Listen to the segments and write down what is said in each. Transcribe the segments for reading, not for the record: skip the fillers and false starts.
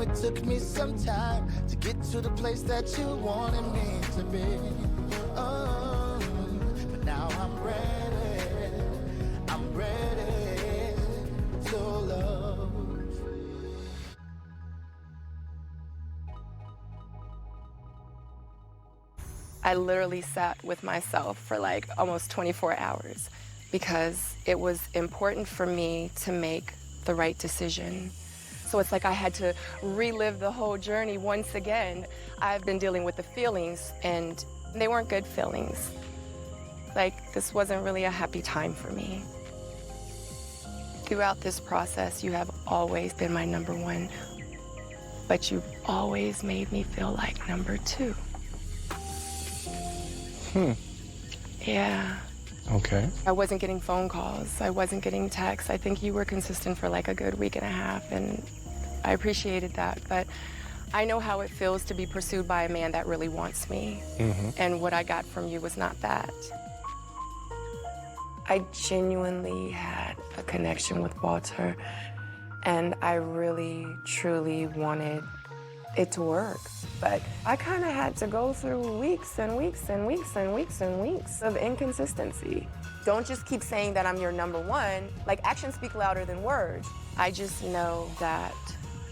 it took me some time to get to the place that you wanted me to be. Oh, but now I'm ready to love. I literally sat with myself for like almost 24 hours because it was important for me to make the right decision. So it's like I had to relive the whole journey once again. I've been dealing with the feelings, and they weren't good feelings. Like, this wasn't really a happy time for me. Throughout this process, you have always been my number one, but you've always made me feel like number two. Yeah. Okay. I wasn't getting phone calls. I wasn't getting texts. I think you were consistent for like a good week and a half, and I appreciated that. But I know how it feels to be pursued by a man that really wants me. And what I got from you was not that. I genuinely had a connection with Walter, and I really, truly wanted it to work. But I kind of had to go through weeks and weeks and weeks and weeks and weeks of inconsistency. Don't just keep saying that I'm your number one. Like, actions speak louder than words. I just know that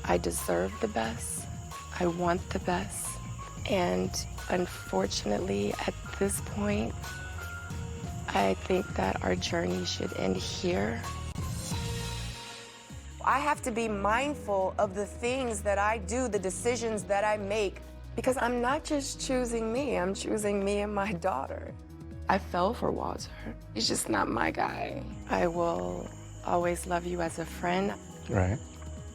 I deserve the best. I want the best. And unfortunately, at this point, I think that our journey should end here. I have to be mindful of the things that I do, the decisions that I make, because I'm not just choosing me, I'm choosing me and my daughter. I fell for Walter. He's just not my guy. I will always love you as a friend. Right.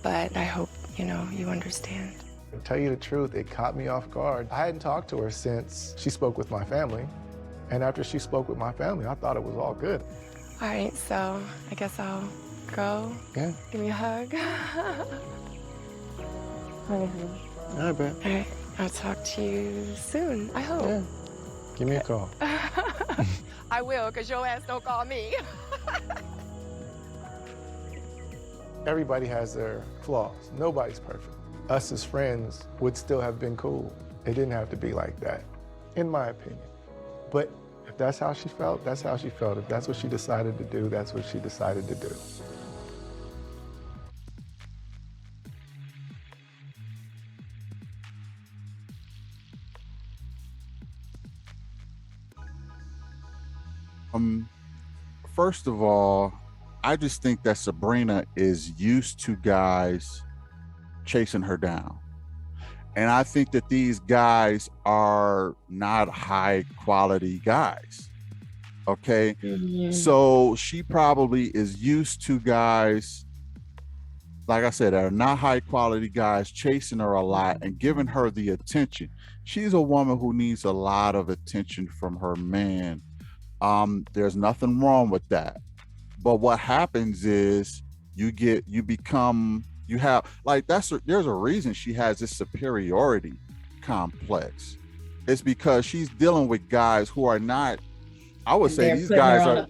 But I hope, you understand. To tell you the truth, it caught me off guard. I hadn't talked to her since she spoke with my family. And after she spoke with my family, I thought it was all good. All right, so I guess I'll go. Yeah. Give me a hug. I bet. All right, I'll talk to you soon, I hope. Yeah. Give me a call. I will, because your ass don't call me. Everybody has their flaws. Nobody's perfect. Us as friends would still have been cool. It didn't have to be like that, in my opinion. But if that's how she felt, that's how she felt. If that's what she decided to do, that's what she decided to do. First of all, I just think that Sabrina is used to guys chasing her down. And I think that these guys are not high quality guys. Okay. So she probably is used to guys, like I said, that are not high quality guys chasing her a lot and giving her the attention. She's a woman who needs a lot of attention from her man. There's nothing wrong with that. But what happens is there's a reason she has this superiority complex. It's because she's dealing with guys who are not, I would say these guys are,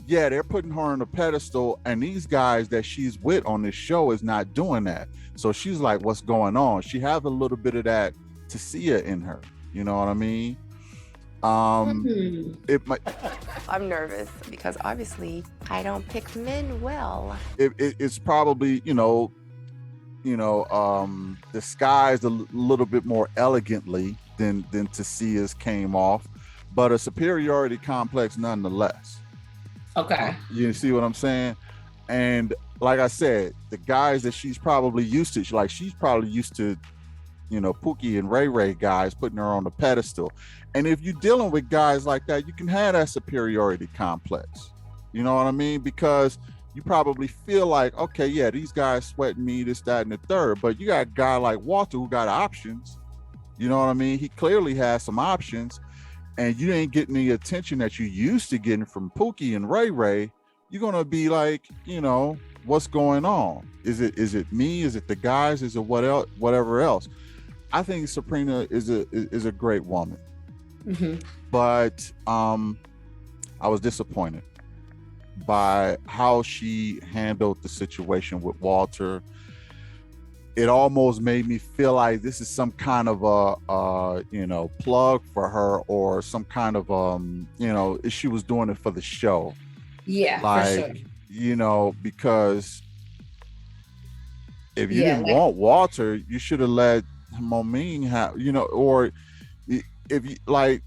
they're putting her on a pedestal, and these guys that she's with on this show is not doing that. So she's like, what's going on? She has a little bit of that to see it in her. You know what I mean? It might. I'm nervous because obviously I don't pick men well. It's probably, disguised a little bit more elegantly than Tassia's came off, but a superiority complex nonetheless. Okay. You see what I'm saying? And like I said, the guys that she's probably used to, she's probably used to, Pookie and Ray Ray guys putting her on the pedestal. And if you're dealing with guys like that, you can have that superiority complex. You know what I mean? Because you probably feel like, okay, yeah, these guys sweating me, this, that, and the third. But you got a guy like Walter who got options. You know what I mean? He clearly has some options, and you ain't getting the attention that you used to getting from Pookie and Ray Ray. You're gonna be like, what's going on? Is it me? Is it the guys? Is it whatever else? I think Sabrina is a great woman. But I was disappointed by how she handled the situation with Walter. it almost made me feel like this is some kind of a plug for her, or some kind of she was doing it for the show. Yeah, like, for sure. Because if you Yeah, didn't like- want Walter, you should have let Mumen have, or if you like,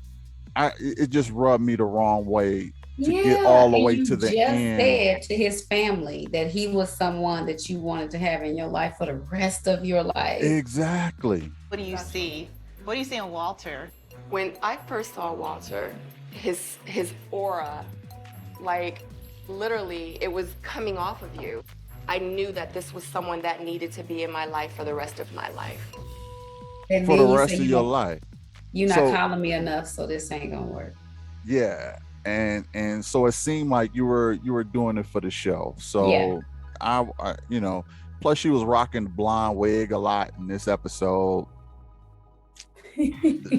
it just rubbed me the wrong way to get all the and way you to the just end. said to his family that he was someone that you wanted to have in your life for the rest of your life. Exactly. What do you see? What do you see in Walter? When I first saw Walter, his aura, like literally it was coming off of you. I knew that this was someone that needed to be in my life for the rest of my life. And For then the you rest say of you your don't- life. You're not So- calling me enough, so this ain't gonna work. Yeah. And so it seemed like you were doing it for the show. So Yeah. I plus she was rocking the blonde wig a lot in this episode.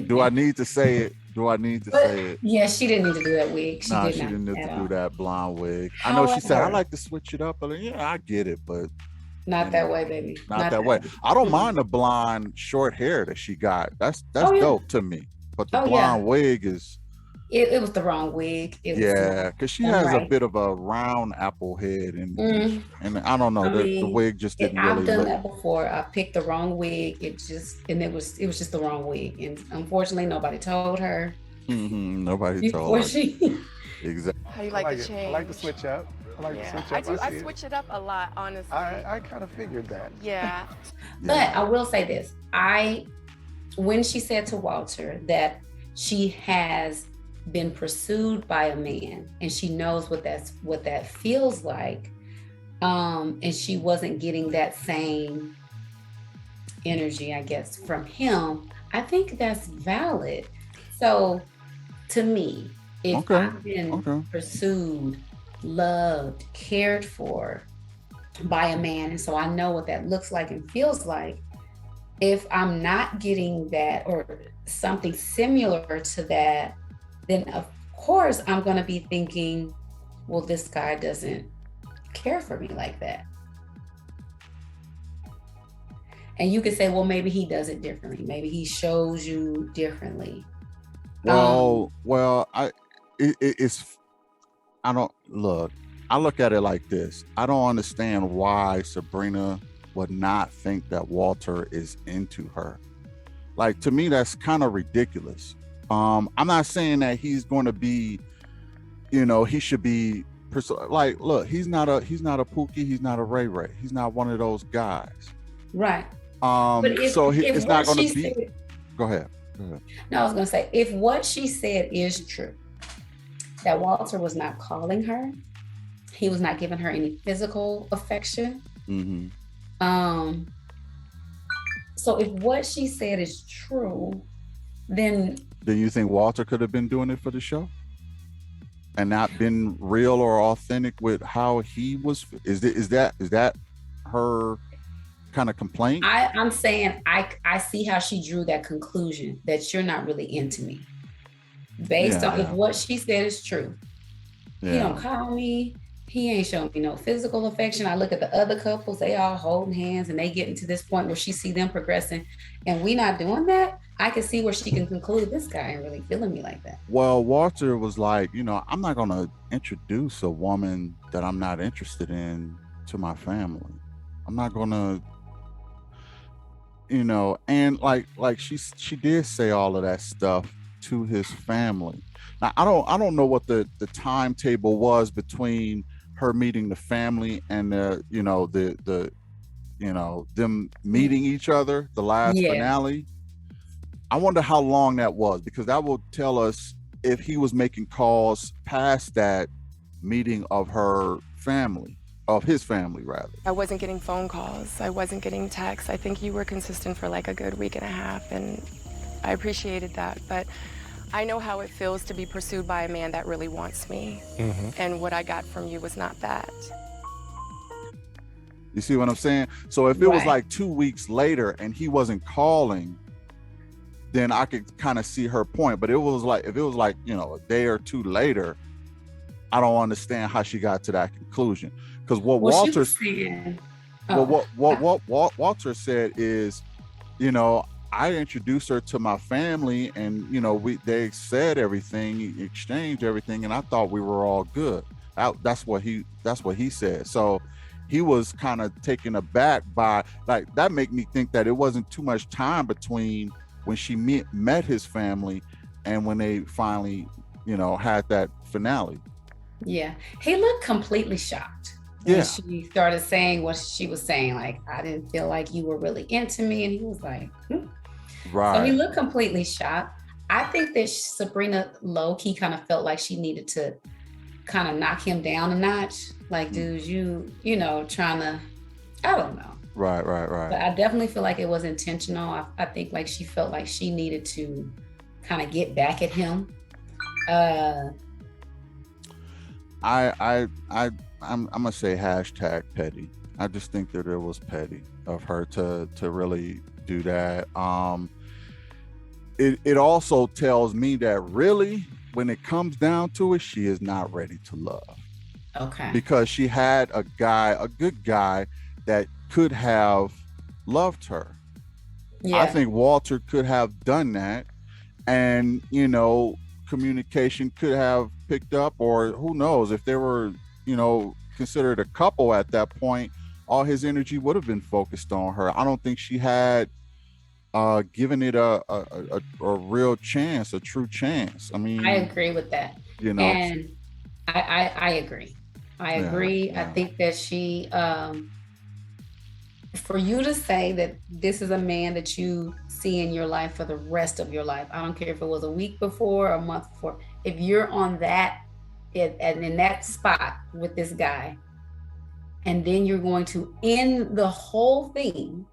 Do I need to say it? Say it? Yeah, she didn't need to do that wig. She No, did she not didn't need at to all. do that blonde wig. I know she said, I However- like to switch it up, but yeah, I get it, but Not that way, baby. not that way. I don't Mm-mm. mind the blonde short hair that she got. That's Oh, yeah. dope to me. But the Oh, yeah. blonde wig is, It was the wrong wig. It was yeah, because she done has a right. bit of a round apple head, and Mm. I don't know, I the mean, wig just didn't I've really done look. that before. I picked the wrong wig. It was just the wrong wig, and unfortunately, nobody told her Nobody told before her. she. Exactly. How you like I like the it. change? I like to switch up. I like to Yeah, switch I up. do. I see it. switch it up a lot, honestly. I kind of figured that. Yeah. But I will say this: when she said to Walter that she has been pursued by a man and she knows what that feels like, and she wasn't getting that same energy, I guess, from him, I think that's valid. So, to me, if Okay, I've been okay. pursued, loved, cared for by a man, and so I know what that looks like and feels like, if I'm not getting that or something similar to that, then of course I'm going to be thinking, well, this guy doesn't care for me like that. And you could say, well, maybe he does it differently. Maybe he shows you differently. Well, I look at it like this. I don't understand why Sabrina would not think that Walter is into her. Like, to me, that's kind of ridiculous. I'm not saying that he's going to be, he should be like, look, he's not a Pookie, he's not a Ray Ray, he's not one of those guys. Right. It's not going to be. Said, Go ahead. No, I was going to say, if what she said is true, that Walter was not calling her, he was not giving her any physical affection. Mm-hmm. So if what she said is true, then you think Walter could have been doing it for the show and not been real or authentic with how he was? Is that her kind of complaint? I'm saying I see how she drew that conclusion that you're not really into me based on if what she said is true. He don't call me. He ain't showing me no physical affection. I look at the other couples, they all holding hands and they getting to this point where she see them progressing and we not doing that. I can see where she can conclude this guy ain't really feeling me like that. Well, Walter was like, I'm not going to introduce a woman that I'm not interested in to my family. I'm not going to, and like she did say all of that stuff to his family. Now, I don't know what the timetable was between her meeting the family and them meeting each other, the last finale. I wonder how long that was, because that will tell us if he was making calls past that meeting of her family, of his family rather. I wasn't getting phone calls. I wasn't getting texts. I think you were consistent for like a good week and a half, and I appreciated that. But I know how it feels to be pursued by a man that really wants me. Mm-hmm. And what I got from you was not that. You see what I'm saying? So if it was like 2 weeks later and he wasn't calling, then I could kind of see her point. But if it was like a day or two later, I don't understand how she got to that conclusion. Because what Walter's saying, Well, Oh, what Walter said is, you know, I introduced her to my family, and you know, they said everything, exchanged everything, and I thought we were all good. That's what he said. So he was kind of taken aback by, like, that made me think that it wasn't too much time between when she met his family and when they finally, you know, had that finale. yeah. He looked completely shocked when Yeah. she started saying what she was saying. Like, I didn't feel like you were really into me. And he was like, hmm. So he Right. looked completely shocked. I think that Sabrina low-key kind of felt like she needed to kind of knock him down a notch. Like, dude, you know, trying to, I don't know. Right. But I definitely feel like it was intentional. I think like she felt like she needed to kind of get back at him. I'm gonna say hashtag petty. I just think that it was petty of her to really do that. It also tells me that really, when it comes down to it, she is not ready to love, Okay. because she had a good guy that could have loved her. Yeah. I think Walter could have done that, and you know, communication could have picked up, or who knows, if they were, you know, considered a couple at that point, all his energy would have been focused on her. I don't think she had given it a real chance, a true chance. I mean, I agree with that. you know, And I agree. I agree. Yeah. I think that she, for you to say that this is a man that you see in your life for the rest of your life, I don't care if it was a week before or a month before, if you're on that, and in that spot with this guy, and then you're going to end the whole thing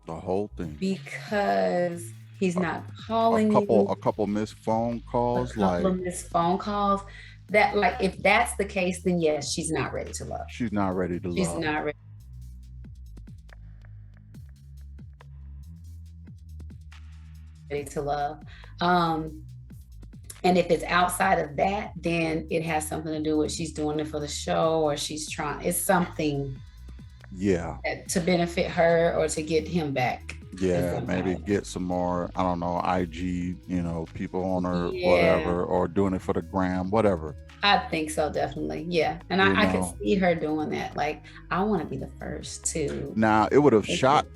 because he's not calling you. A couple missed phone calls, A couple of missed phone calls. That, like, if that's the case, then yes, she's not ready to love. She's not ready to She's love. not ready to love. And if it's outside of that, then it has something to do with she's doing it for the show, or she's trying, it's something to benefit her or to get him back. Yeah, maybe get some more, I don't know, IG, you know, people on her, whatever, or doing it for the gram, whatever. I think so, definitely. Yeah. And I could see her doing that. Like, I want to be the first to. Now, it would have shocked,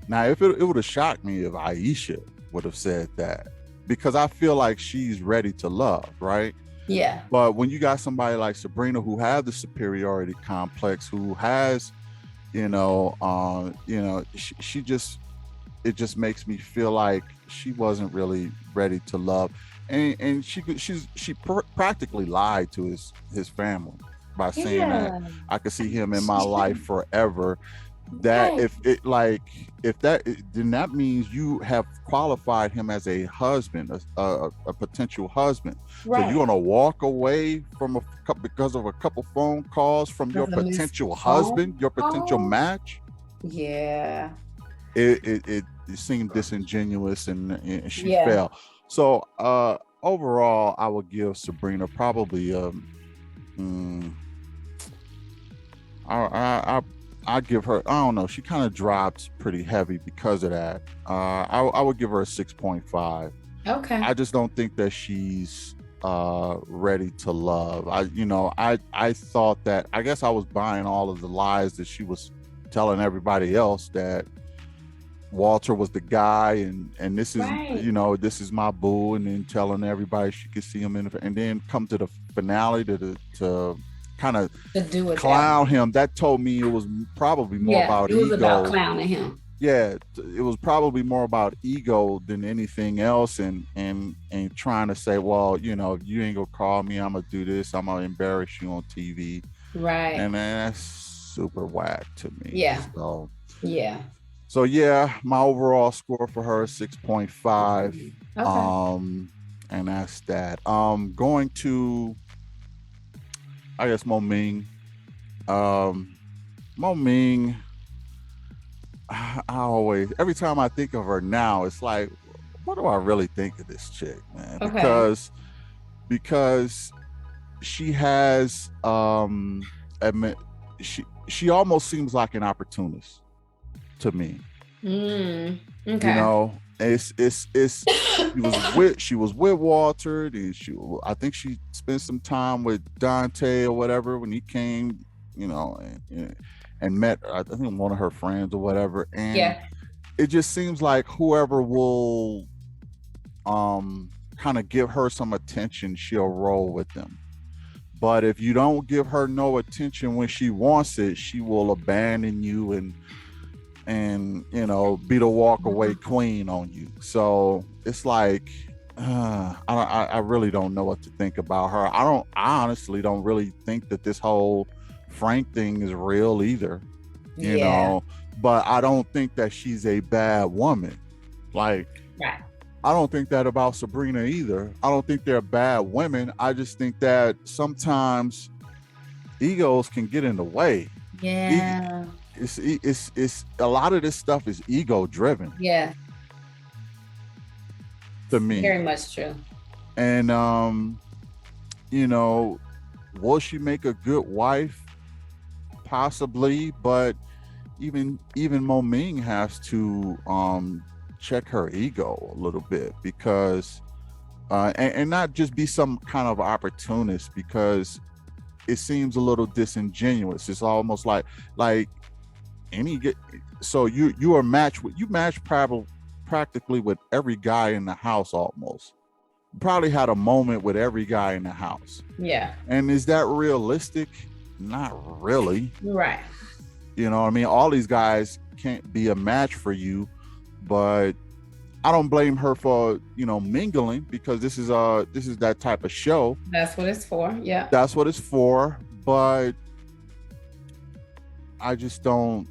Now, if it would have shocked me if Aisha would have said that, because I feel like she's ready to love, right? Yeah. But when you got somebody like Sabrina who have the superiority complex, who has, she just, it just makes me feel like she wasn't really ready to love, and she practically lied to his family by saying that I could see him in my life forever. That if that, then that means you have qualified him as a husband, a potential husband. Right. So you're gonna walk away from because of a couple phone calls from your potential husband, your potential match. Yeah. It seemed disingenuous, and she fell. So overall, I would give Sabrina probably I give her, I don't know, she kind of dropped pretty heavy because of that. I would give her a 6.5. Okay. I just don't think that she's ready to love. I thought that, I guess I was buying all of the lies that she was telling everybody else, that Walter was the guy, and this is this is my boo, and then telling everybody she could see him and then come to the finale to kind of clown him. That told me it was probably more about ego. It was about clowning him. Yeah, it was probably more about ego than anything else, and trying to say, well, if you ain't gonna call me, I'm gonna do this, I'm gonna embarrass you on TV. Right. And that's super whack to me. Yeah. So my overall score for her is 6.5. Okay. And that's that. Going to, I guess, Mumen. Mumen, I always, every time I think of her now, it's like, what do I really think of this chick, man? Okay. Because she has, she almost seems like an opportunist. to me. Okay. You know, it's she was with Walter, and I think she spent some time with Dante or whatever when he came, you know, and met I think one of her friends or whatever. And it just seems like whoever will kind of give her some attention, she'll roll with them. But if you don't give her no attention when she wants it, she will abandon you and you know, be the walk away queen on you. So it's like I really don't know what to think about her. I honestly don't really think that this whole Frank thing is real either, you know, but I don't think that she's a bad woman. Like, I don't think that about Sabrina either. I don't think they're bad women. I just think that sometimes egos can get in the way. It's a lot of this stuff is ego driven. To me, very much true. And you know, will she make a good wife? Possibly, but even Mumen has to check her ego a little bit, because and not just be some kind of opportunist, because it seems a little disingenuous. It's almost like so you are matched with, you match practically with every guy in the house almost. Probably had a moment with every guy in the house. And is that realistic? Not really. Right. You know what I mean? All these guys can't be a match for you, but I don't blame her for, you know, mingling, because this is that type of show. That's what it's for. Yeah. That's what it's for. But I just don't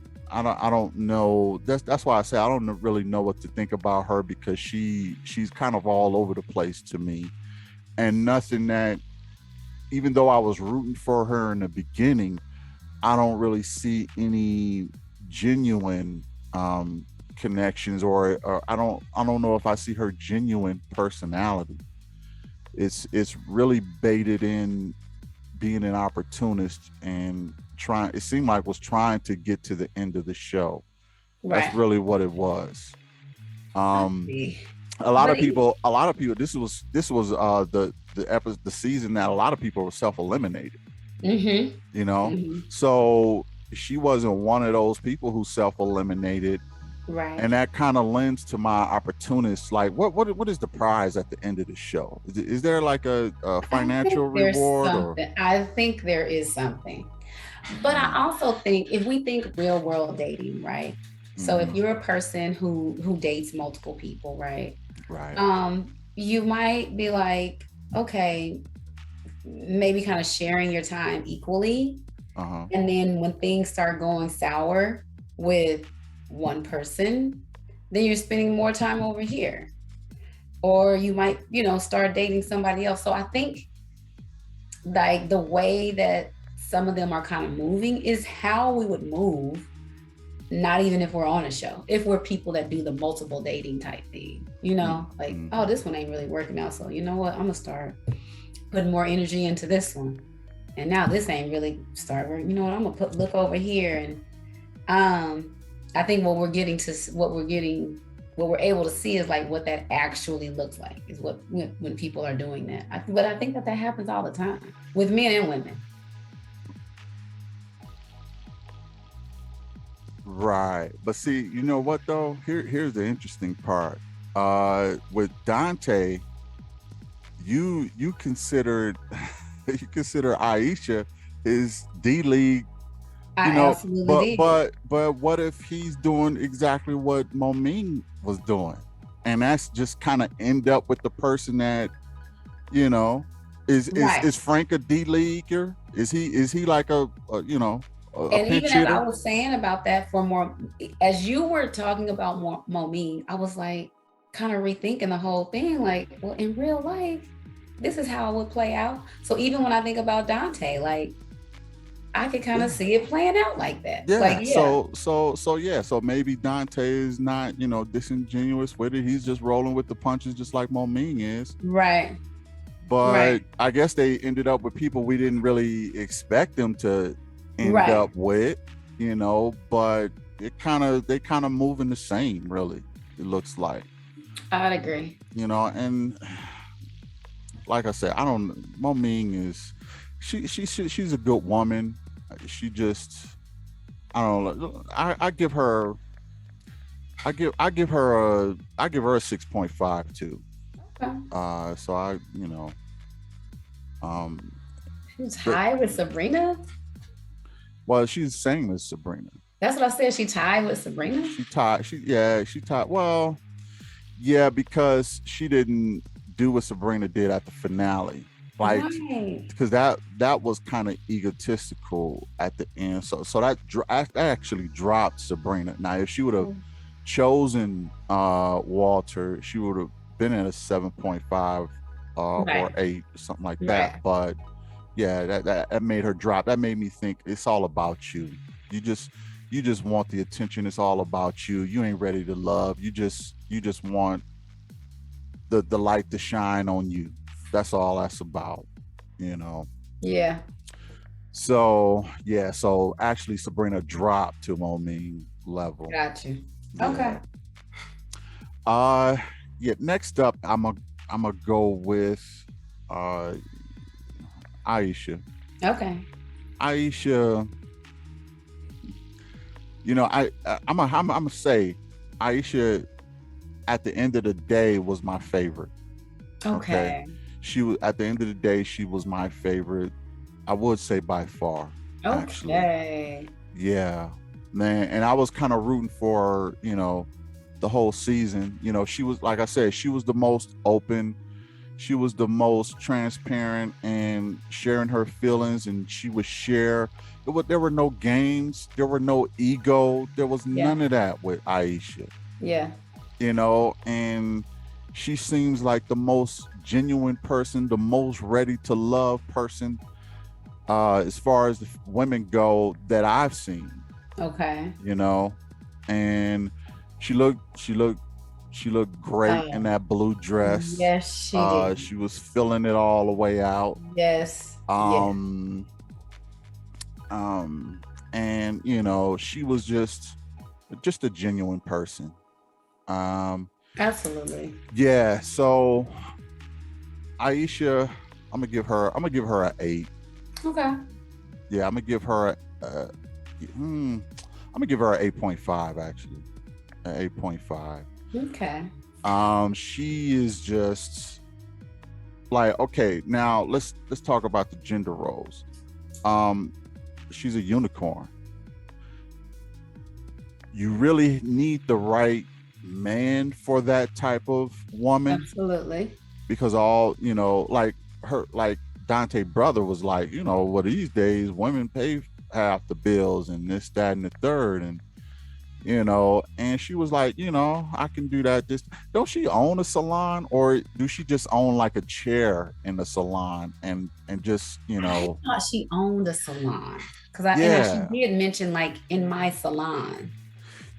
know. That's why I say I don't really know what to think about her, because she's kind of all over the place to me, and nothing that, even though I was rooting for her in the beginning, I don't really see any genuine connections, or I don't know if I see her genuine personality. It's really baited in being an opportunist and it seemed like was trying to get to the end of the show. That's really what it was. A lot of people this was the episode, the season that a lot of people were self-eliminated. You know, so she wasn't one of those people who self-eliminated. And that kind of lends to my opportunists. Like, what is the prize at the end of the show? Is there like a financial reward? I think there is something. But I also think, if we think real world dating, right? So if you're a person who dates multiple people, right? You might be like, okay, maybe kind of sharing your time equally. And then when things start going sour with one person, then you're spending more time over here. Or you might, you know, start dating somebody else. So I think like the way that some of them are kind of moving is how we would move, not even if we're on a show, if we're people that do the multiple dating type thing, you know, like, oh, this one ain't really working out, so you know what, I'm gonna start putting more energy into this one. And now this ain't really start working, you know what, I'm gonna look over here. And I think what we're able to see is like what that actually looks like, is when people are doing that. But I think that happens all the time with men and women. Right. But see, you know what though? Here's the interesting part. With Dante, you consider Aisha his D-League. You know, but what if he's doing exactly what Mumen was doing, and that's just kind of end up with the person that, you know, is Frank a D-leaguer? Is he like a you know? And even as I was saying about that, for more, as you were talking about Mumen, I was like kind of rethinking the whole thing. Like, well, in real life, this is how it would play out. So even when I think about Dante, like, I could kind of see it playing out like that. Yeah. Like, So maybe Dante is not, you know, disingenuous with it. He's just rolling with the punches, just like Mumen is. Right. But I guess they ended up with people we didn't really expect them to end up with, you know. But they kind of moving the same, really. It looks like, I'd agree. you know. And like I said, I don't. Mumen is she's a good woman. She just, I don't know. I give her I give her a 6.5 too. Okay. So I, She's high with Sabrina. well, she's the same as Sabrina. That's what I said. She tied with Sabrina. She tied. Well, yeah, because she didn't do what Sabrina did at the finale. Like, Right. because that was kind of egotistical at the end. So that actually dropped Sabrina. Now, if she would have chosen Walter, she would have been at a 7.5 Right. or 8, something like Right. that. But yeah, that made her drop. That made me think it's all about you. You just want the attention. It's all about you. You ain't ready to love. You just want the light to shine on you. That's all that's about, Yeah. So yeah, so actually Sabrina dropped to Mumen level. Got you. Yeah. Okay. Yeah, next up I'm gonna go with Aisha. Okay. Aisha, I'm gonna say Aisha at the end of the day was my favorite. Okay. She was, at the end of the day, she was my favorite. I would say by far. Actually. Okay. Yeah, man. And I was kind of rooting for her, the whole season. She was, like I said, she was the most open. She was the most transparent and sharing her feelings, and she would share. There were no games. There were no ego. There was none of that with Aisha. Yeah. And she seems like the most genuine person, the most ready to love person, as far as the women go that I've seen. Okay. And she looked great in that blue dress. Yes, she did. She was filling it all the way out. Yes. And she was just a genuine person. Absolutely. Yeah, so Aisha, I'm gonna give her an 8. Okay. Yeah, I'm gonna give her an 8.5 actually. An 8.5. Okay. She is just like, okay, now let's talk about the gender roles. She's a unicorn. You really need the right man for that type of woman. Absolutely. Because like Dante brother was like, well, these days women pay half the bills and this, that, and the third, and and she was like, I can do that. Don't she own a salon, or do she just own like a chair in the salon and just I thought she owned a salon, because she did mention like in my salon.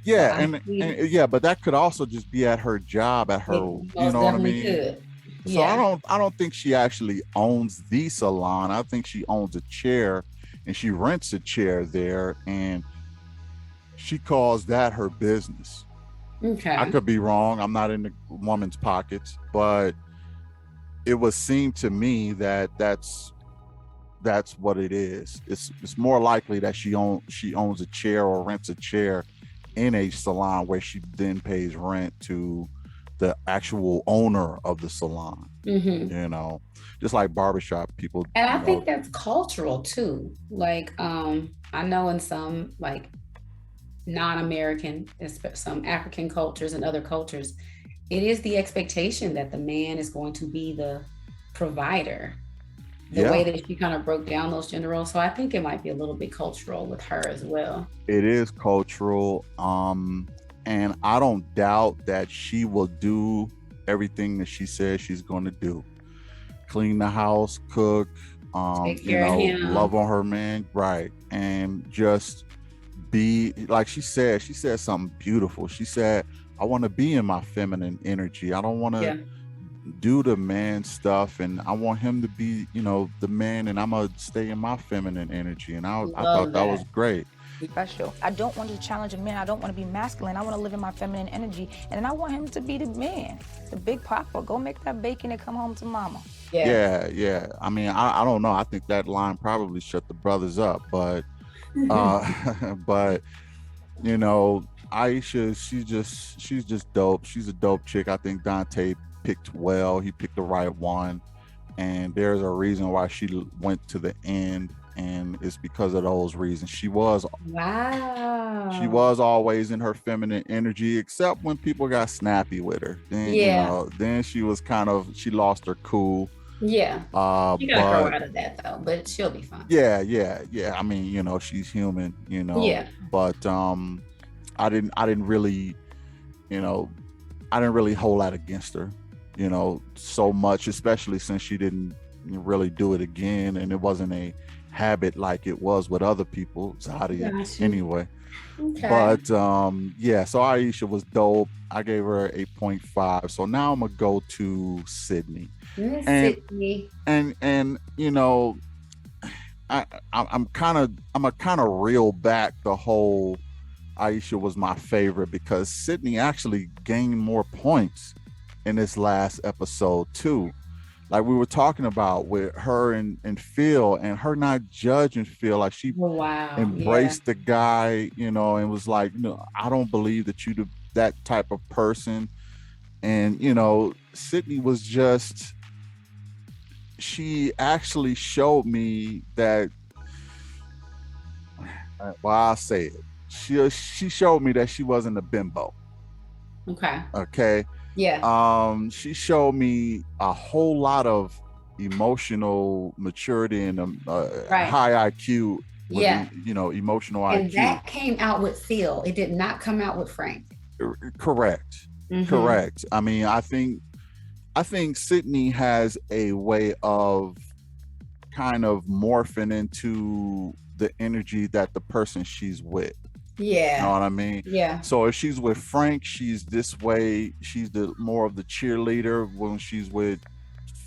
Yeah, and yeah, but that could also just be at her job, at her, you know what I mean? Could. So I don't think she actually owns the salon. I think she owns a chair, and she rents a chair there, and she calls that her business. Okay. I could be wrong. I'm not in the woman's pockets, but it would seem to me that that's what it is. It's more likely that she owns a chair or rents a chair in a salon where she then pays rent to the actual owner of the salon. Mm-hmm. Just like barbershop people. And I think that's cultural too. Like, I know in some like non-American, some African cultures and other cultures, it is the expectation that the man is going to be the provider. The way that she kind of broke down those gender roles. So I think it might be a little bit cultural with her as well. It is cultural. And I don't doubt that she will do everything that she says she's going to do. Clean the house, cook, Take care of him. love on her man, right? And just be like she said something beautiful. She said, I want to be in my feminine energy. I don't want to do the man stuff, and I want him to be, the man, and I'm gonna stay in my feminine energy. And I thought that was great. special. I don't want to challenge a man. I don't want to be masculine. I want to live in my feminine energy. And then I want him to be the man, the big papa. Go make that bacon and come home to mama. Yeah. I mean, I don't know. I think that line probably shut the brothers up, but but you know, Aisha, she's just dope. She's a dope chick. I think Dante picked well. He picked the right one, and there's a reason why she went to the end, and it's because of those reasons. She was always in her feminine energy, except when people got snappy with her. Then you know, then she lost her cool. Yeah. You gotta grow out of that though, but she'll be fine. Yeah. I mean, you know, she's human, you know. Yeah. But I didn't really, you know, hold that against her, you know, so much, especially since she didn't really do it again, and it wasn't a habit like it was with other people. Zadia, anyway. Okay. But yeah, so Aisha was dope. I gave her 8.5. So now I'm gonna go to Sydney. Sydney. And you know, I'm kind of reel back the whole Aisha was my favorite, because Sydney actually gained more points in this last episode too. Like we were talking about with her and Phil, and her not judging Phil, like she embraced the guy, you know, and was like, no, I don't believe that you that type of person. And you know, Sydney was just, she actually showed me that, well, I'll say it. She showed me that she wasn't a bimbo. Okay. Yeah. She showed me a whole lot of emotional maturity and high IQ. You know, emotional IQ. And that came out with Phil. It did not come out with Frank. Correct. I mean, I think Sydney has a way of kind of morphing into the energy that the person she's with. Yeah. You know what I mean? Yeah. So if she's with Frank, she's this way. She's the more of the cheerleader. When she's with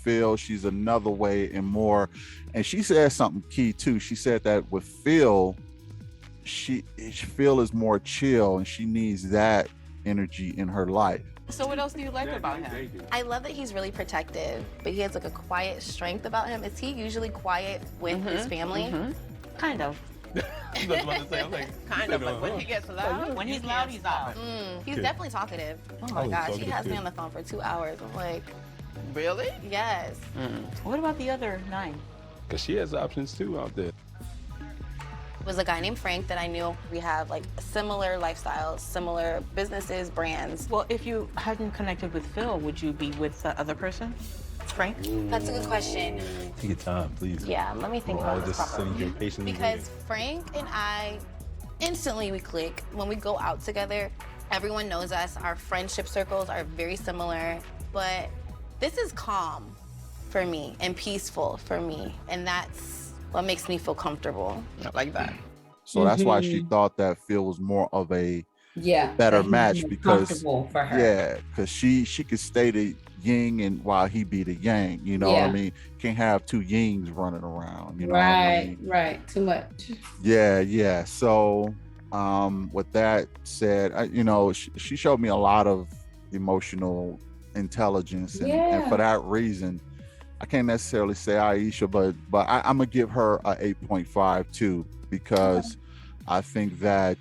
Phil, she's another way and more. And she said something key too. She said that with Phil, Phil is more chill, and she needs that energy in her life. So what else do you like about him? I love that he's really protective, but he has like a quiet strength about him. Is he usually quiet with his family? Kind of. I was about to say, I'm like, kind of, but when he gets loud, when he's loud, he's loud. He's definitely talkative. Oh my gosh, he has me on the phone for 2 hours. I'm like, really? Yes. What about the other 9? Because she has options too out there. Was a guy named Frank that I knew. We have like similar lifestyles, similar businesses, brands. Well, if you hadn't connected with Phil, would you be with the other person? Frank? That's a good question. Take your time, please. Yeah, let me think about this properly. Patiently because Frank and I, instantly we click. When we go out together, everyone knows us. Our friendship circles are very similar, but this is calm for me and peaceful for me. And that's what makes me feel comfortable. I like that. So that's why she thought that Phil was more of a better match, because for her. Yeah, because she could stay the yin and while he be the yang, you know what I mean? Can't have two yings running around, you know what I mean? Right, too much. Yeah. So with that said, you know, she showed me a lot of emotional intelligence, and for that reason, I can't necessarily say Aisha, but I'm gonna give her a 8.5 too, because I think that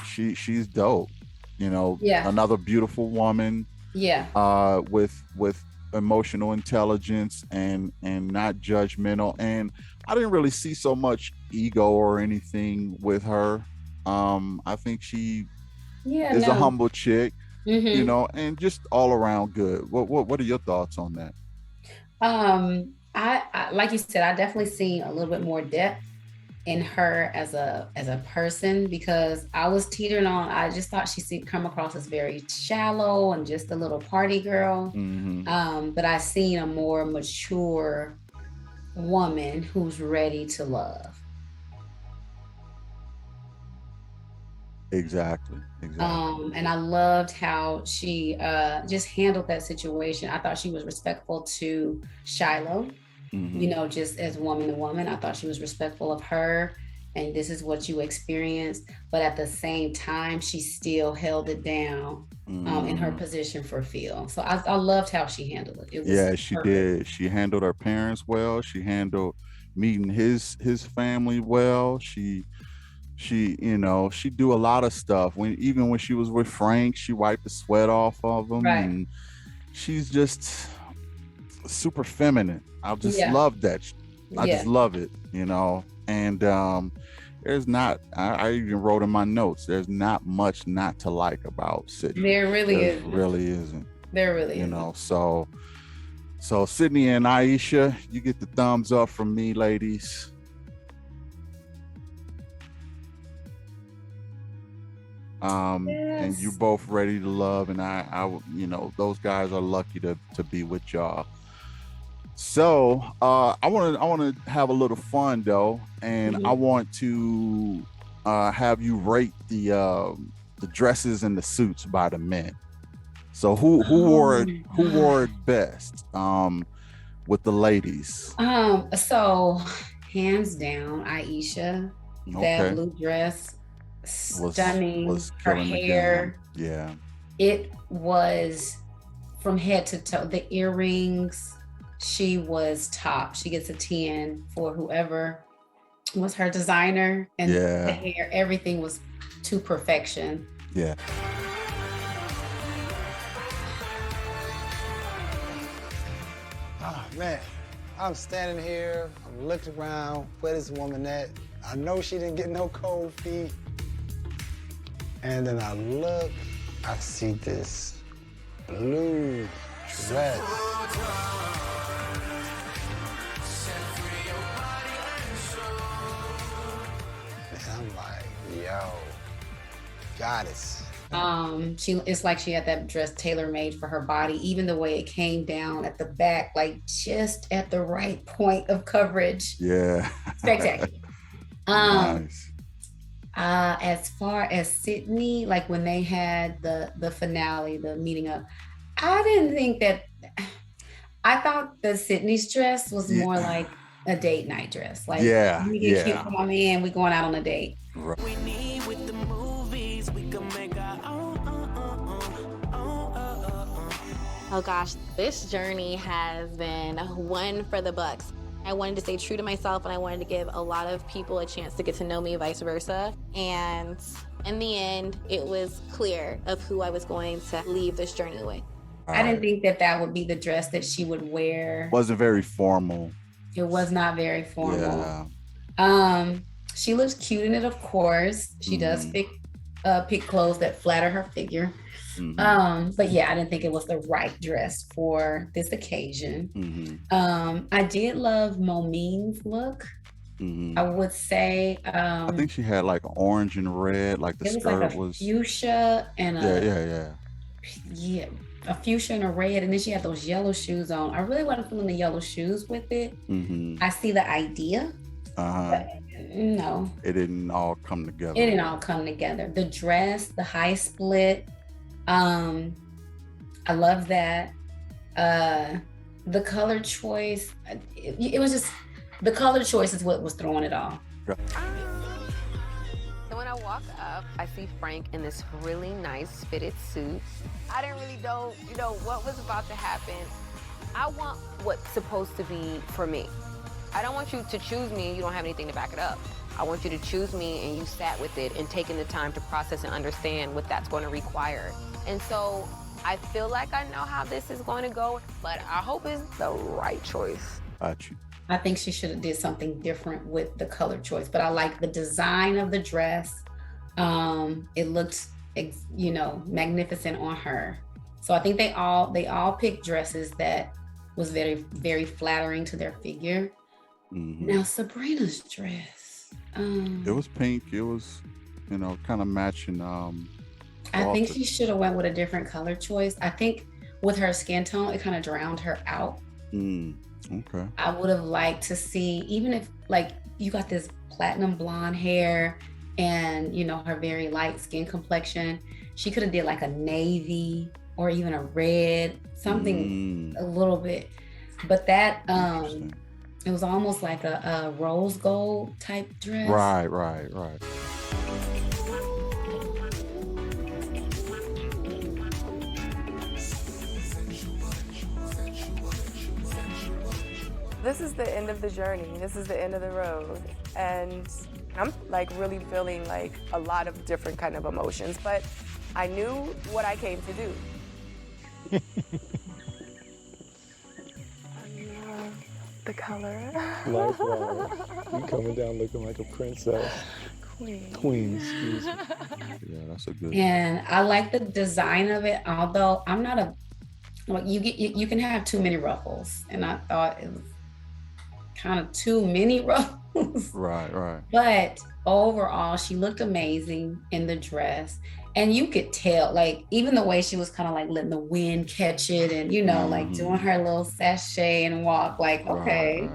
she's dope. You know, another beautiful woman. Yeah. With emotional intelligence and not judgmental. And I didn't really see so much ego or anything with her. I think she is a humble chick. You know, and just all around good. What are your thoughts on that? I like you said, I definitely seen a little bit more depth in her as a person, because I was teetering on. I just thought she come across as very shallow and just a little party girl. But I seen a more mature woman who's ready to love. Exactly. And I loved how she just handled that situation. I thought she was respectful to Shiloh, you know, just as woman to woman. I thought she was respectful of her and this is what you experienced. But at the same time, she still held it down in her position for Phil. So I loved how she handled it. It was Yeah, she perfect. did. She handled her parents well. She handled meeting his family well. She she do a lot of stuff. Even when she was with Frank, she wiped the sweat off of him, Right. and she's just super feminine. I just Yeah. love that. I Yeah. just love it, and there's not, I even wrote in my notes, there's not much not to like about Sydney. There really There isn't. really isn't. There really isn't. So Sydney and Aisha, you get the thumbs up from me, ladies. And you both ready to love, and I those guys are lucky to be with y'all. So I want to have a little fun though, and I want to have you rate the dresses and the suits by the men. So who wore it best with the ladies? So hands down, Aisha, that blue dress, stunning. Her hair, yeah, it was from head to toe. The earrings, she was top. She gets a 10 for whoever was her designer, and the hair, everything was to perfection. Yeah. Oh man, I'm standing here, I'm looking around, where this woman at? I know she didn't get no cold feet. And then I look, I see this blue dress. And I'm like, yo, goddess. It's like she had that dress tailor-made for her body, even the way it came down at the back, like just at the right point of coverage. Yeah. Spectacular. Nice. As far as Sydney, like when they had the finale, the meeting up, I didn't think that. I thought the Sydney's dress was more like a date night dress. Like, let me get cute for my man. We going out on a date. Right. We need with the movies, we can make our own. Oh gosh, this journey has been one for the books. I wanted to stay true to myself, and I wanted to give a lot of people a chance to get to know me, vice versa. And in the end, it was clear of who I was going to leave this journey with. I didn't think that would be the dress that she would wear. Wasn't very formal. It was not very formal. Yeah. She looks cute in it, of course. She does pick clothes that flatter her figure. But yeah, I didn't think it was the right dress for this occasion. I did love Mumen's look. I would say I think she had like orange and red, like the it was skirt like a was fuchsia and yeah. A fuchsia and a red, and then she had those yellow shoes on. I really wasn't feeling the yellow shoes with it. I see the idea, but no, it didn't all come together. It didn't all come together. The dress, the high split, I love that. The color choice, it was just the color choice is what was throwing it all. So when I walk up, I see Frank in this really nice fitted suit. I didn't really know, what was about to happen. I want what's supposed to be for me. I don't want you to choose me and you don't have anything to back it up. I want you to choose me and you sat with it and taken the time to process and understand what that's going to require. And so I feel like I know how this is going to go, but I hope it's the right choice. Got you. I think she should have did something different with the color choice, but I like the design of the dress. It looked, magnificent on her. So I think they all picked dresses that was very, very flattering to their figure. Now Sabrina's dress. It was pink. It was, kind of matching. I think she should have went with a different color choice. I think with her skin tone, it kind of drowned her out. Okay. I would have liked to see, even if like you got this platinum blonde hair and her very light skin complexion, she could have did like a navy or even a red, something a little bit. But that It was almost like a rose gold type dress. Right. This is the end of the journey. This is the end of the road. And I'm like really feeling like a lot of different kind of emotions, but I knew what I came to do. I love the color. Likewise. You coming down looking like a princess. Queen, excuse me. Yeah, that's a good. And I like the design of it, although I'm not a, well, you can have too many ruffles, and I thought it was kind of too many ruffles. Right. But overall, she looked amazing in the dress. And you could tell, like, even the way she was kind of like letting the wind catch it and, you know, like doing her little sachet and walk, like, okay.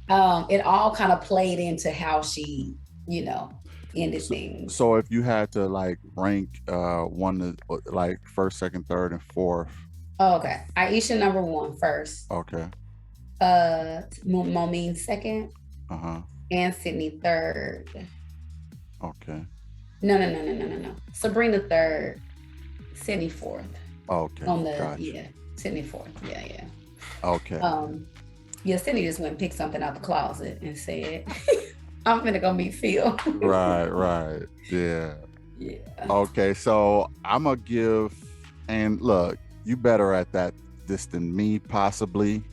Right. It all kind of played into how she, you know, ended things. So if you had to like rank one, like first, second, third, and fourth. Oh, okay. Aisha number 1 first. Okay. Mumen second. And Sydney third. Okay. No. Sabrina third. Sydney fourth. Okay. On the gotcha. Sydney fourth. Yeah. Okay. Sydney just went and picked something out the closet and said, I'm gonna go meet Phil. Right. Yeah. Yeah. Okay, so I'm gonna give, and look, you better at this than me, possibly.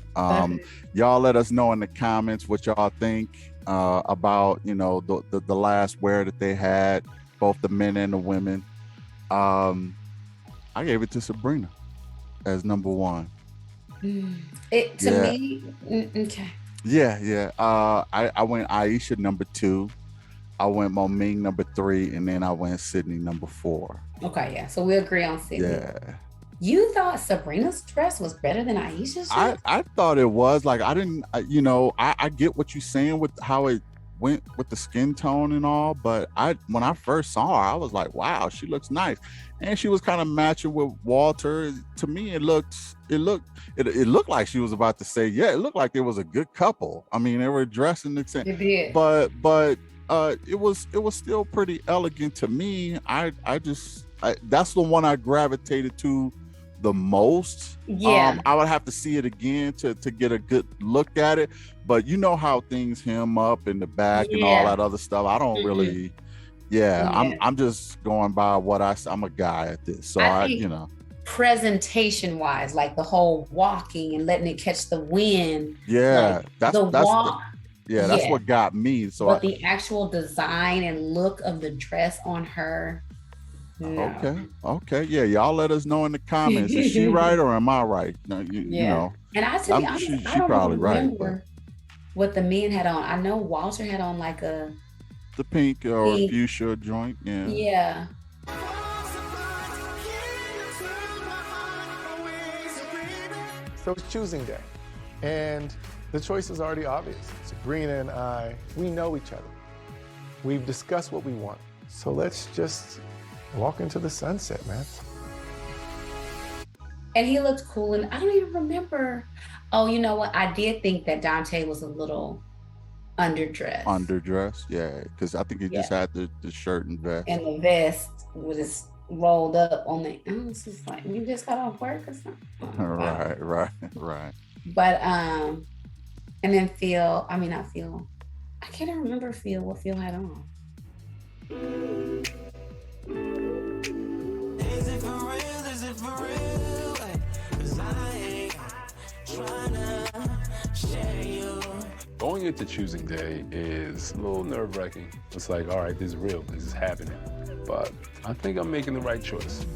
Y'all let us know in the comments what y'all think about, you know, the last wear that they had, both the men and the women. I gave it to Sabrina as number 1. Me, okay. Yeah. I went Aisha number 2. I went Mumen number 3, and then I went Sydney number 4. Okay, yeah. So we agree on Sydney. Yeah. You thought Sabrina's dress was better than Aisha's dress? I thought it was. Like, I didn't, you know, I get what you're saying with how it went with the skin tone and all, but when I first saw her, I was like, wow, she looks nice. And she was kind of matching with Walter. To me, it looked like she was about to say, yeah, it looked like it was a good couple. I mean, they were dressing the same. It did. But it was still pretty elegant to me. That's the one I gravitated to the most. Yeah. I would have to see it again to get a good look at it. But you know how things hem up in the back and all that other stuff. I don't really. Yeah. I'm just going by what I'm a guy at this. So I you know. Presentation wise, like the whole walking and letting it catch the wind. Yeah. Like that's what got me. So but the actual design and look of the dress on her. No. Okay. Yeah, y'all let us know in the comments. Is she right or am I right? No, you know. And I tell you, she I don't probably remember right. What the men had on. I know Walter had on like the pink or fuchsia joint. Yeah. Yeah. So it's choosing day, and the choice is already obvious. Sabrina and I, we know each other. We've discussed what we want. So let's just walk into the sunset, man. And he looked cool, and I don't even remember. Oh, you know what? I did think that Dante was a little underdressed. Yeah, because I think he just had the shirt and vest. And the vest was just rolled up on the. I was just like, you just got off work or something. Right. But and then Phil. I mean, not Phil. I can't even remember what Phil had on. Is it for real? Is it for real? 'Cause I ain't tryna share you. Going into choosing day is a little nerve-wracking. It's like, all right, this is real, this is happening. But I think I'm making the right choice.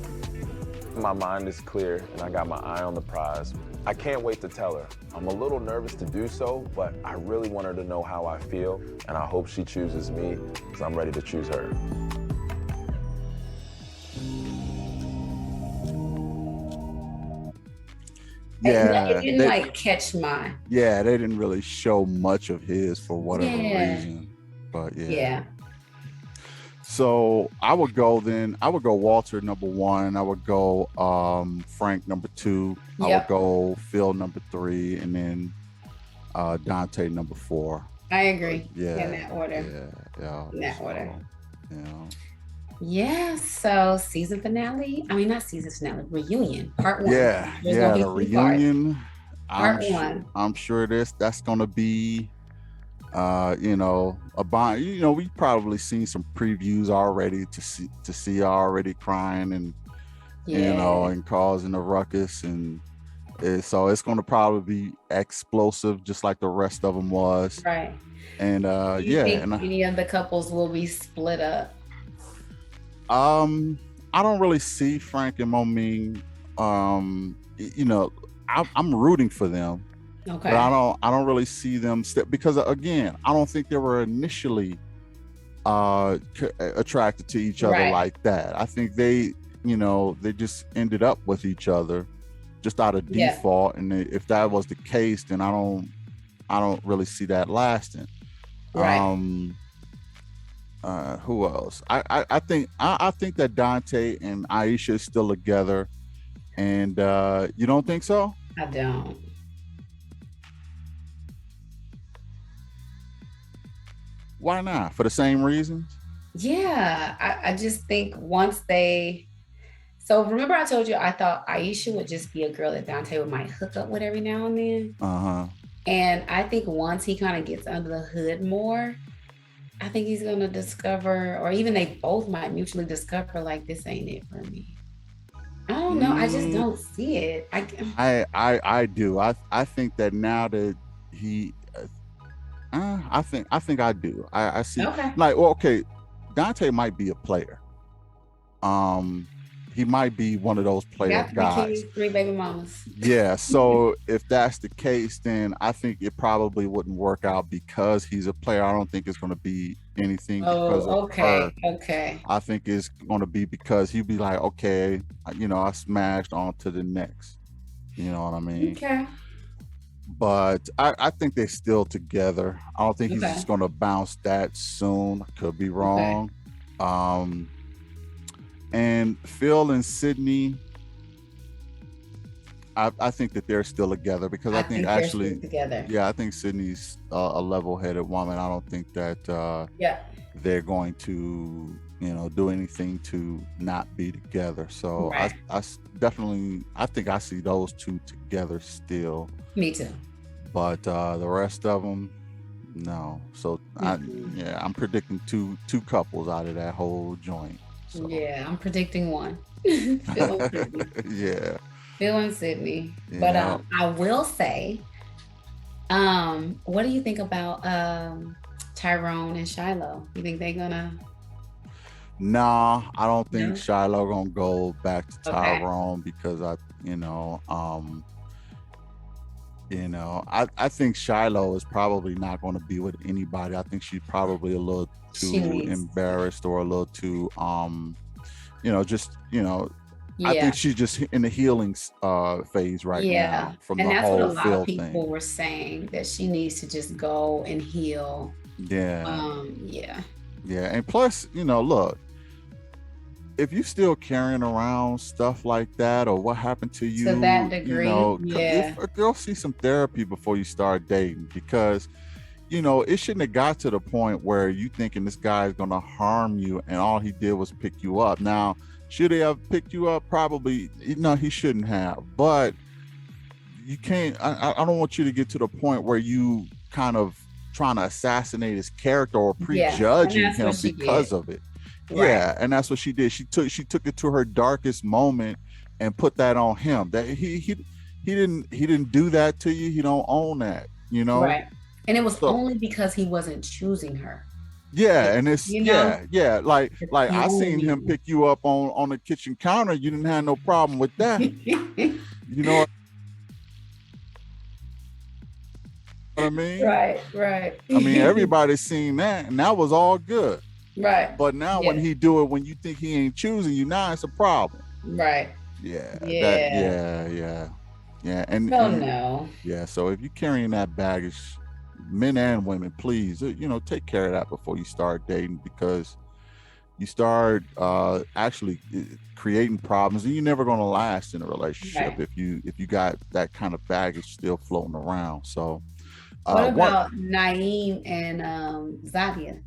My mind is clear and I got my eye on the prize. I can't wait to tell her. I'm a little nervous to do so, but I really want her to know how I feel, and I hope she chooses me because I'm ready to choose her. Yeah, it didn't like catch my. Yeah, they didn't really show much of his for whatever reason, but yeah. So I would go Walter number 1. I would go Frank number 2. I would go Phil number 3, and then Dante number 4. I agree. Yeah. In that order. Yeah. In that order. You know. Yeah, so season finale. I mean, not season finale, reunion, part 1. Yeah, There's gonna be the 3 parts. reunion. Part 1. I'm sure that's gonna be you know, a bond. You know, we probably seen some previews already to see already crying and you know, and causing a ruckus, and so it's gonna probably be explosive just like the rest of them was. Right. And Do you think any of the couples will be split up? I don't really see Frank and Mumen. You know, I'm rooting for them. Okay. But I don't really see them because again, I don't think they were initially attracted to each other like that. I think they, you know, they just ended up with each other just out of default. And if that was the case, then I don't really see that lasting. Right. Who else? I think that Dante and Aisha is still together. And you don't think so? I don't. Why not? For the same reasons? Yeah, I just think once they. So remember I told you I thought Aisha would just be a girl that Dante might hook up with every now and then. And I think once he kind of gets under the hood more, I think he's gonna discover, or even they both might mutually discover, like, this ain't it for me. I don't know. I just don't see it. I do. I think that now that he. I think I do. I see. Okay. Like, well, okay, Dante might be a player. He might be one of those player guys. 3 baby mamas. Yeah. So if that's the case, then I think it probably wouldn't work out because he's a player. I don't think it's going to be anything because of her. Okay. I think it's going to be because he'd be like, okay, you know, I smashed on to the next. You know what I mean? Okay. But I think they're still together. I don't think he's just going to bounce that soon. Could be wrong. And Phil and Sydney, I think that they're still together because I think actually, together. Yeah, I think Sydney's a level-headed woman. I don't think that they're going to, you know, do anything to not be together. So I definitely, I think I see those two together still. Me too. But the rest of them, no. So I'm predicting two couples out of that whole joint. So. Yeah, I'm predicting one. Phil and Sydney. Yeah. Phil and Sydney. Yeah. But I will say, what do you think about Tyrone and Shiloh? You think they're gonna? Nah, I don't think Shiloh gonna go back to Tyrone because I think Shiloh is probably not going to be with anybody. I think she's probably a little too embarrassed or a little too, I think she's just in the healing phase right now from the whole that's what a lot of thing. people were saying, that she needs to just go and heal. Yeah. And plus, look, if you're still carrying around stuff like that, or what happened to you, to that degree, go see some therapy before you start dating, because it shouldn't have got to the point where you thinking this guy is going to harm you and all he did was pick you up. Now, should he have picked you up? Probably. No, he shouldn't have. But you can't. I don't want you to get to the point where you kind of trying to assassinate his character or prejudging him because of it. Right. Yeah, and that's what she did. She took it to her darkest moment and put that on him. That he didn't do that to you. He don't own that. Right. And it was only because he wasn't choosing her. Yeah, and it's like I seen him pick you up on the kitchen counter. You didn't have no problem with that. You know what I mean? Right. I mean, everybody's seen that, and that was all good. Right. But now when he do it when you think he ain't choosing you, now it's a problem. Right. Yeah. And no. Yeah. So if you're carrying that baggage, men and women, please, take care of that before you start dating, because you start actually creating problems, and you're never going to last in a relationship if you got that kind of baggage still floating around. So What about Naeem and Zadia?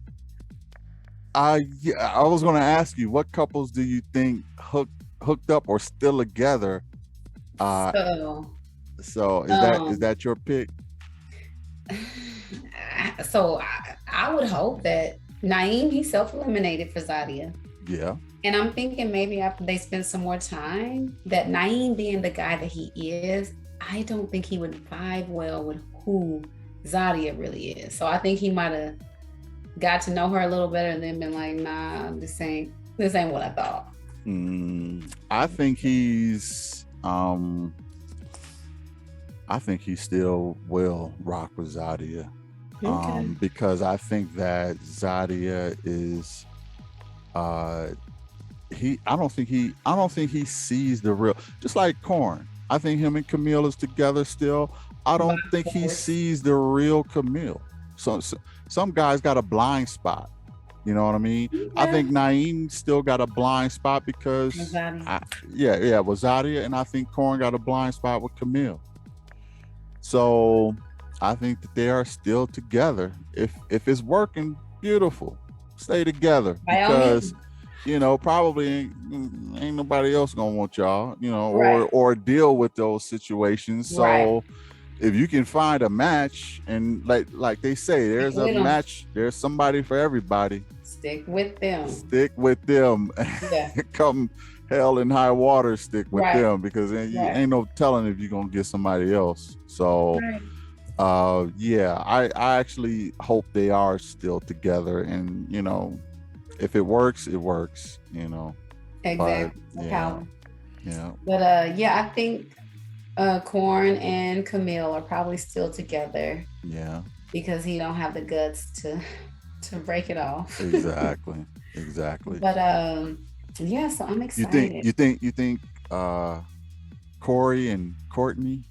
Yeah, I was going to ask you, what couples do you think hooked up or still together? So is that your pick? So I would hope that Naeem, he self-eliminated for Zadia. Yeah. And I'm thinking maybe after they spend some more time, that Naeem being the guy that he is, I don't think he would vibe well with who Zadia really is. So I think he might have got to know her a little better and then been like, nah, this ain't what I thought. I think he's still will rock with Zadia. Okay. Because I think that Zadia is I don't think he sees the real, just like Corn. I think him and Camille is together still. I don't think he sees the real Camille. So some guys got a blind spot. You know what I mean? Yeah. I think Naeem still got a blind spot because with Zadia, and I think Corn got a blind spot with Camille. So I think that they are still together. If it's working, beautiful. Stay together, because probably ain't nobody else gonna want y'all, or deal with those situations. So if you can find a match, and like they say, there's a match, there's somebody for everybody. Stick with them. Yeah. Come hell and high water, stick with them, because ain't no telling if you're gonna get somebody else. So I actually hope they are still together, and if it works, it works, Exactly. But, But I think Corn and Camille are probably still together. Yeah. Because he don't have the guts to break it off. Exactly. But so I'm excited. You think Corey and Courtney?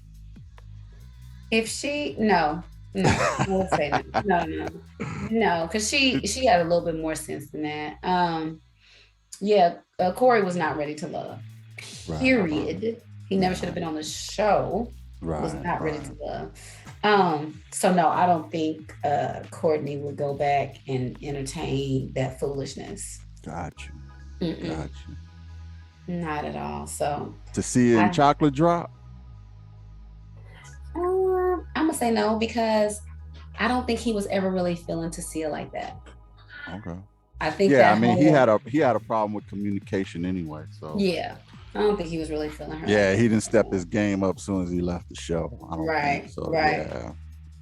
If she no, I won't say that. No, because she had a little bit more sense than that. Corey was not ready to love. Period. He never should have been on the show. Was not ready to love. So no, I don't think Courtney would go back and entertain that foolishness. Gotcha. Not at all. So to see it in Chocolate Drop? I'm gonna say no, because I don't think he was ever really feeling Tasia like that. Okay. I think he had a problem with communication anyway. So I don't think he was really feeling her. Yeah, he didn't step his game up as soon as he left the show. I don't think so.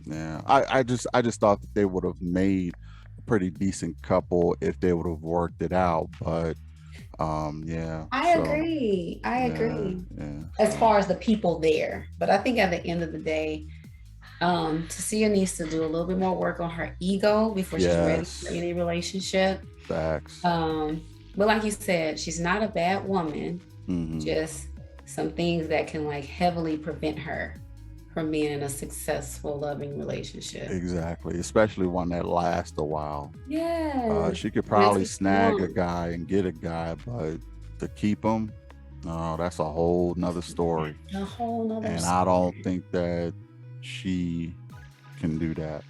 Yeah. I just thought that they would have made a pretty decent couple if they would have worked it out. But I agree. Yeah. As far as the people there, but I think at the end of the day, Tasia needs to do a little bit more work on her ego before she's ready for any relationship. Facts. But like you said, she's not a bad woman. Mm-hmm. Just some things that can heavily prevent her from being in a successful, loving relationship. Exactly, especially one that lasts a while. Yeah. She could probably snag a guy and get a guy, but to keep him, no, that's a whole nother story. And I don't think that she can do that.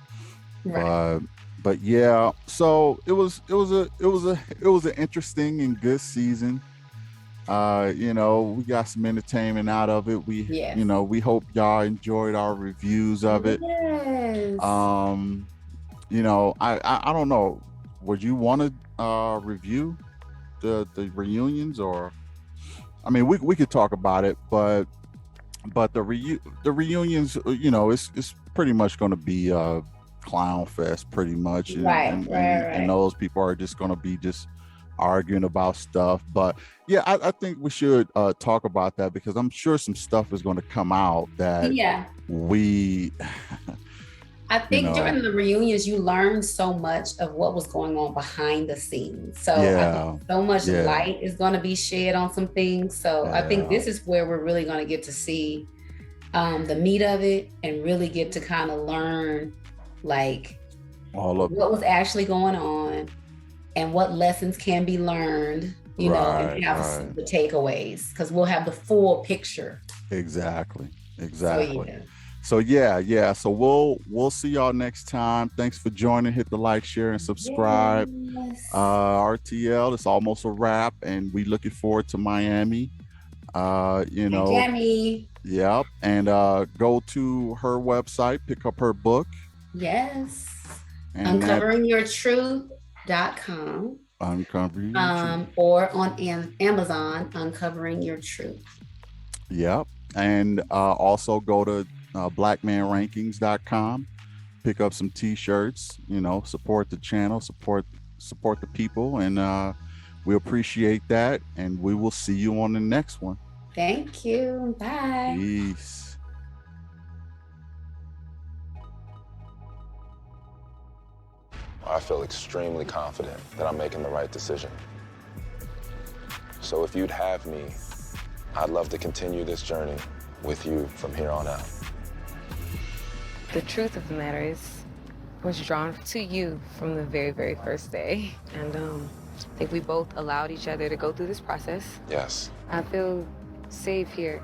But yeah, so it was an interesting and good season. We got some entertainment out of it. We hope y'all enjoyed our reviews of it. Yes. I don't know. Would you want to review the reunions, or we could talk about it, but the reunions, it's pretty much going to be a clown fest, pretty much, and those people are just going to be just arguing about stuff. But I think we should talk about that, because I'm sure some stuff is going to come out that I think during the reunions, you learn so much of what was going on behind the scenes. So I think so much light is going to be shed on some things. So I think this is where we're really going to get to see the meat of it, and really get to kind of learn what was actually going on and what lessons can be learned, and have the takeaways, because we'll have the full picture. Exactly. So, So yeah. So we'll see y'all next time. Thanks for joining. Hit the like, share, and subscribe. Yes. RTL, it's almost a wrap, and we looking forward to Miami. Miami. Yep. And go to her website, pick up her book. Yes. And UncoveringYourTruth.com. Uncovering Your Truth. Or on Amazon, Uncovering Your Truth. Yep. And also go to blackmanrankings.com, pick up some t-shirts, support the channel, support the people, and we appreciate that, and we will see you on the next one. Thank you. Bye. Peace. I feel extremely confident that I'm making the right decision. So if you'd have me, I'd love to continue this journey with you from here on out. The truth of the matter is, I was drawn to you from the very, very first day. And I think we both allowed each other to go through this process. Yes. I feel safe here.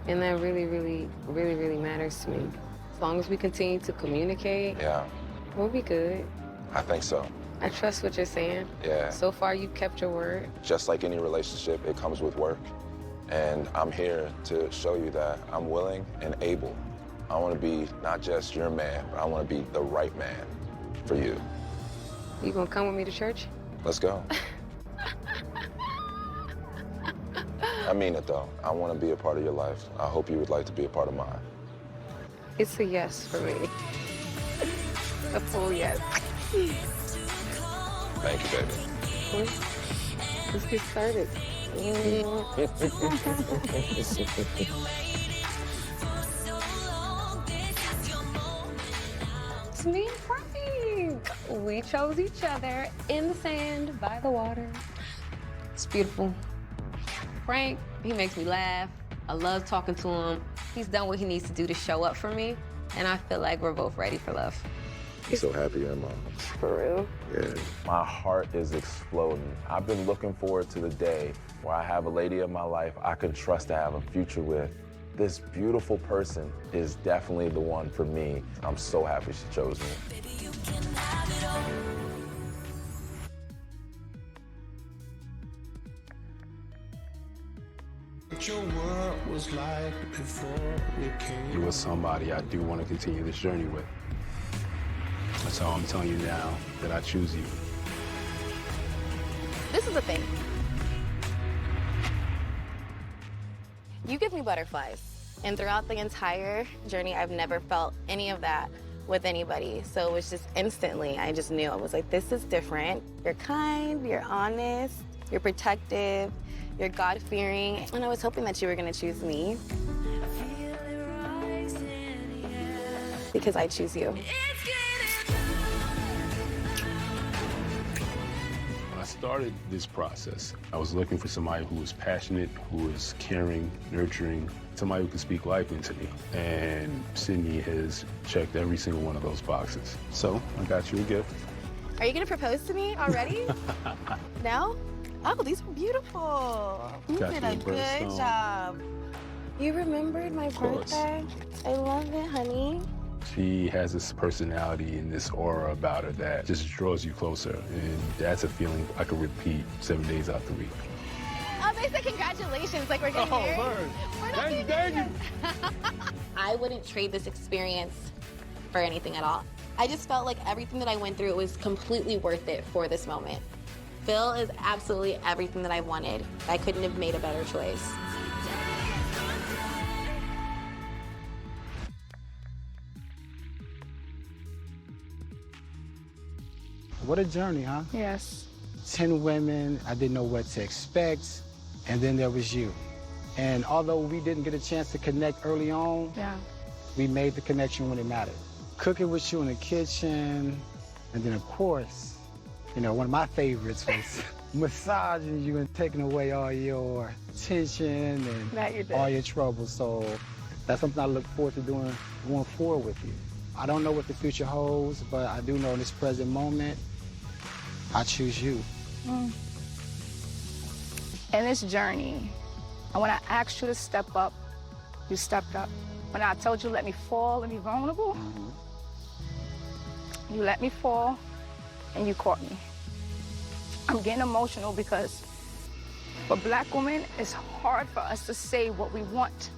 And that really, really, really, really matters to me. As long as we continue to communicate, Yeah, we'll be good. I think so. I trust what you're saying. Yeah. So far, you've kept your word. Just like any relationship, it comes with work. And I'm here to show you that I'm willing and able. I want to be not just your man, but I want to be the right man for you. You gonna come with me to church? Let's go. I mean it though. I want to be a part of your life. I hope you would like to be a part of mine. It's a yes for me. A full yes. Thank you, baby. Let's get started. It's me and Frank. We chose each other in the sand, by the water. It's beautiful. Frank, he makes me laugh. I love talking to him. He's done what he needs to do to show up for me, and I feel like we're both ready for love. I'm so happy you're in mom. For real? Yeah. My heart is exploding. I've been looking forward to the day where I have a lady in my life I can trust to have a future with. This beautiful person is definitely the one for me. I'm so happy she chose me. You are somebody I do want to continue this journey with. So I'm telling you now that I choose you. This is the thing. You give me butterflies. And throughout the entire journey, I've never felt any of that with anybody. So it was just instantly, I just knew. I was like, this is different. You're kind, you're honest, you're protective, you're God-fearing. And I was hoping that you were gonna choose me. Because I choose you. When I started this process, I was looking for somebody who was passionate, who was caring, nurturing, somebody who could speak life into me. And Sydney has checked every single one of those boxes. So I got you a gift. Are you gonna propose to me already? No? Oh, these are beautiful. You Got did you a a good birthstone. job. You remembered my course. birthday? I love it, honey. She has this personality and this aura about her that just draws you closer. And that's a feeling I could repeat 7 days out the week. Oh, they said congratulations, like we're getting married. Lord. We're not getting married. I wouldn't trade this experience for anything at all. I just felt like everything that I went through was completely worth it for this moment. Phil is absolutely everything that I wanted. I couldn't have made a better choice. What a journey, huh? Yes. 10 women, I didn't know what to expect, and then there was you. And although we didn't get a chance to connect early on, Yeah. we made the connection when it mattered. Cooking with you in the kitchen, and then of course, one of my favorites was massaging you and taking away all your tension That you and did. all your troubles. So that's something I look forward to doing going forward with you. I don't know what the future holds, but I do know in this present moment, I choose you. In this journey, and when I asked you to step up, you stepped up. When I told you let me fall and be vulnerable, you let me fall and you caught me. I'm getting emotional because for Black women, it's hard for us to say what we want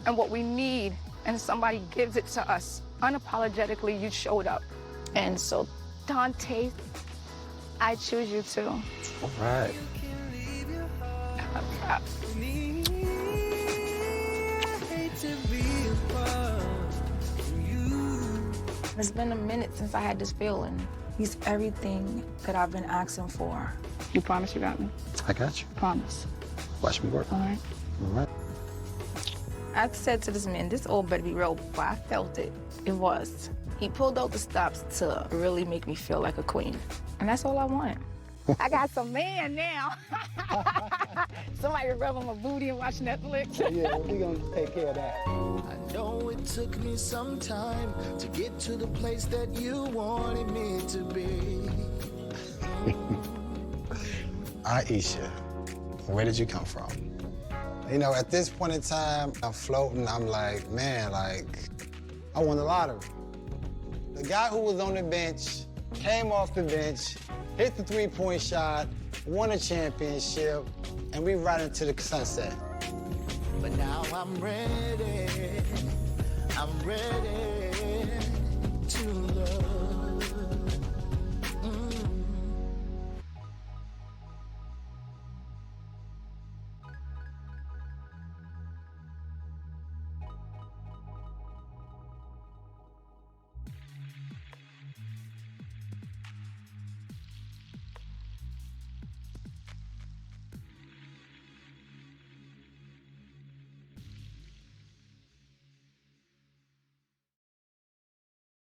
and what we need, and somebody gives it to us. Unapologetically, you showed up. And so, Dante, I choose you too. All right. It's been a minute since I had this feeling. He's everything that I've been asking for. You promise you got me? I got you. Promise. Watch me work. All right. All right. I said to this man, this old better be real, but I felt it. It was. He pulled out the stops to really make me feel like a queen. And that's all I want. I got some man now. Somebody rub on my booty and watch Netflix. Yeah, we gonna take care of that. I know it took me some time to get to the place that you wanted me to be. Aisha, where did you come from? You know, at this point in time, I'm floating. I'm like, man, like, I won the lottery. The guy who was on the bench came off the bench, hit the three-point shot, won a championship, and we right into the sunset. But now I'm ready. I'm ready.